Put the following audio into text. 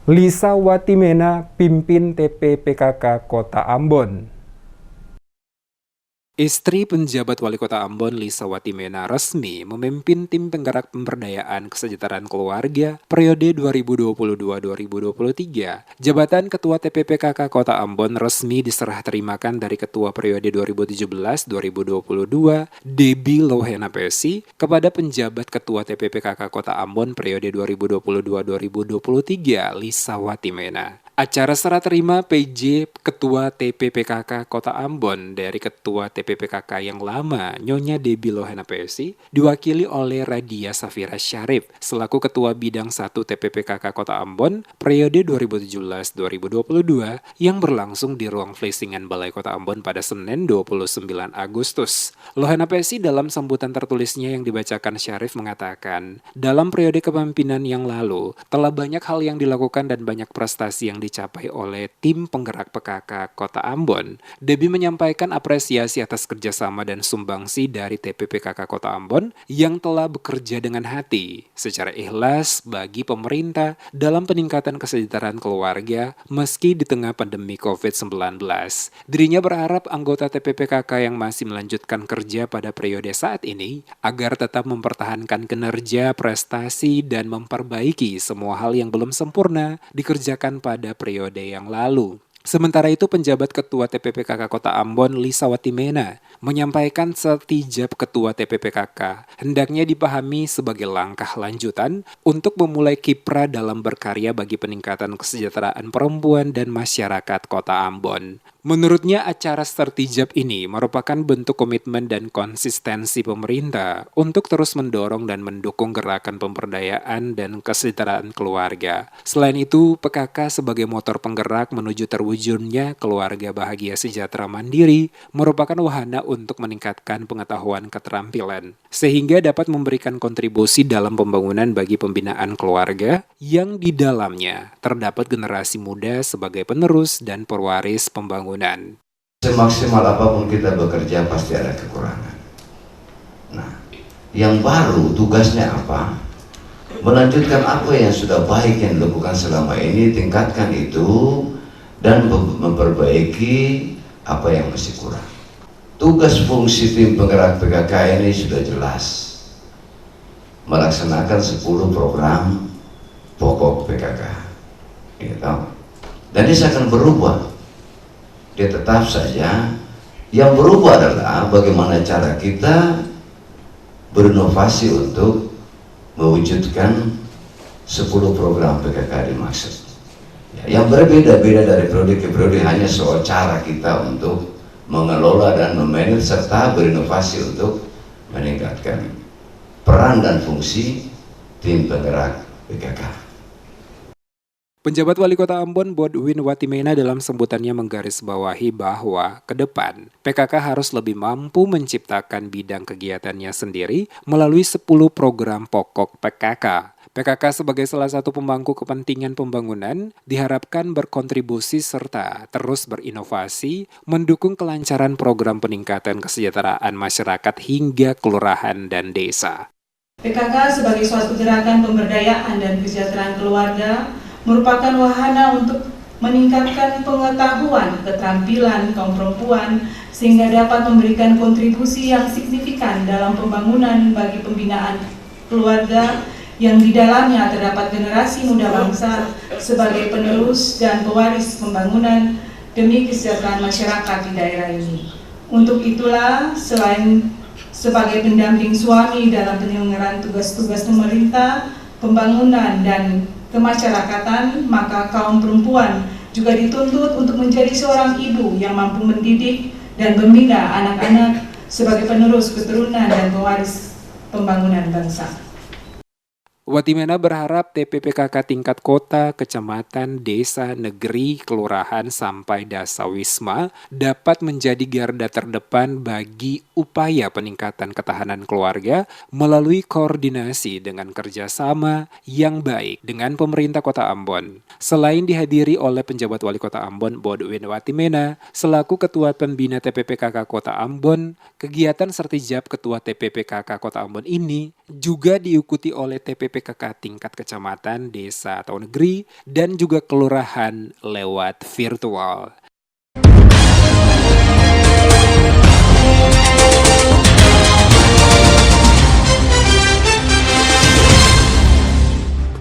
Lisa Watimena pimpin TPPKK Kota Ambon. Istri penjabat wali kota Ambon, Lisa Watimena, resmi memimpin tim penggerak pemberdayaan kesejahteraan keluarga periode 2022-2023. Jabatan Ketua TPPKK Kota Ambon resmi diserah terimakan dari Ketua periode 2017-2022, Debbie Lohena Pesi, kepada penjabat Ketua TPPKK Kota Ambon periode 2022-2023, Lisa Watimena. Acara serah terima PJ Ketua TPPKK Kota Ambon dari Ketua TPPKK yang lama, Nyonya Debbie Lohena Pesi, diwakili oleh Radia Safira Syarif selaku Ketua Bidang 1 TPPKK Kota Ambon periode 2017-2022 yang berlangsung di ruang Flesingan Balai Kota Ambon pada Senin 29 Agustus. Lohena Pesi dalam sambutan tertulisnya yang dibacakan Syarif mengatakan, dalam periode kepemimpinan yang lalu, telah banyak hal yang dilakukan dan banyak prestasi yang dicapai oleh tim penggerak PKK Kota Ambon. Debbie menyampaikan apresiasi atas kerjasama dan sumbangsi dari TPPKK Kota Ambon yang telah bekerja dengan hati, secara ikhlas bagi pemerintah dalam peningkatan kesejahteraan keluarga meski di tengah pandemi COVID-19. Dirinya berharap anggota TPPKK yang masih melanjutkan kerja pada periode saat ini agar tetap mempertahankan kinerja, prestasi, dan memperbaiki semua hal yang belum sempurna dikerjakan pada periode yang lalu. Sementara itu, penjabat Ketua TPPKK Kota Ambon, Lisa Watimena, menyampaikan setijab Ketua TPPKK hendaknya dipahami sebagai langkah lanjutan untuk memulai kiprah dalam berkarya bagi peningkatan kesejahteraan perempuan dan masyarakat Kota Ambon. Menurutnya, acara sertijab ini merupakan bentuk komitmen dan konsistensi pemerintah untuk terus mendorong dan mendukung gerakan pemberdayaan dan kesejahteraan keluarga. Selain itu, PKK sebagai motor penggerak menuju terwujudnya keluarga bahagia sejahtera mandiri merupakan wahana untuk meningkatkan pengetahuan keterampilan, sehingga dapat memberikan kontribusi dalam pembangunan bagi pembinaan keluarga yang di dalamnya terdapat generasi muda sebagai penerus dan pewaris pembangunan. Semaksimal apapun kita bekerja pasti ada kekurangan. Nah, yang baru tugasnya apa? Melanjutkan apa yang sudah baik yang dilakukan selama ini, tingkatkan itu dan memperbaiki apa yang masih kurang. Tugas fungsi tim penggerak PKK ini sudah jelas. Melaksanakan 10 program pokok PKK. Gitu. Dan ini akan berubah. Dia tetap saja, yang berubah adalah bagaimana cara kita berinovasi untuk mewujudkan 10 program PKK dimaksud. Yang berbeda-beda dari periode ke periode hanya soal cara kita untuk mengelola dan memanage serta berinovasi untuk meningkatkan peran dan fungsi tim penggerak PKK. Penjabat Wali Kota Ambon, Bodwin Watimena, dalam sambutannya menggarisbawahi bahwa ke depan PKK harus lebih mampu menciptakan bidang kegiatannya sendiri melalui 10 program pokok PKK. PKK sebagai salah satu pemangku kepentingan pembangunan diharapkan berkontribusi serta terus berinovasi, mendukung kelancaran program peningkatan kesejahteraan masyarakat hingga kelurahan dan desa. PKK sebagai suatu gerakan pemberdayaan dan kesejahteraan keluarga merupakan wahana untuk meningkatkan pengetahuan, keterampilan kaum perempuan sehingga dapat memberikan kontribusi yang signifikan dalam pembangunan bagi pembinaan keluarga yang di dalamnya terdapat generasi muda bangsa sebagai penerus dan pewaris pembangunan demi kesejahteraan masyarakat di daerah ini. Untuk itulah, selain sebagai pendamping suami dalam penyelenggaraan tugas-tugas pemerintah, pembangunan dan kemasyarakatan, maka kaum perempuan juga dituntut untuk menjadi seorang ibu yang mampu mendidik dan membina anak-anak sebagai penerus keturunan dan pewaris pembangunan bangsa. Watimena berharap TPPKK tingkat kota, kecamatan, desa, negeri, kelurahan, sampai dasawisma dapat menjadi garda terdepan bagi upaya peningkatan ketahanan keluarga melalui koordinasi dengan kerjasama yang baik dengan pemerintah Kota Ambon. Selain dihadiri oleh penjabat Wali Kota Ambon, Bodwin Watimena, selaku Ketua Pembina TPPKK Kota Ambon, kegiatan sertijab Ketua TPPKK Kota Ambon ini juga diikuti oleh TPPKK TPPKK tingkat kecamatan, desa atau negeri, dan juga kelurahan lewat virtual.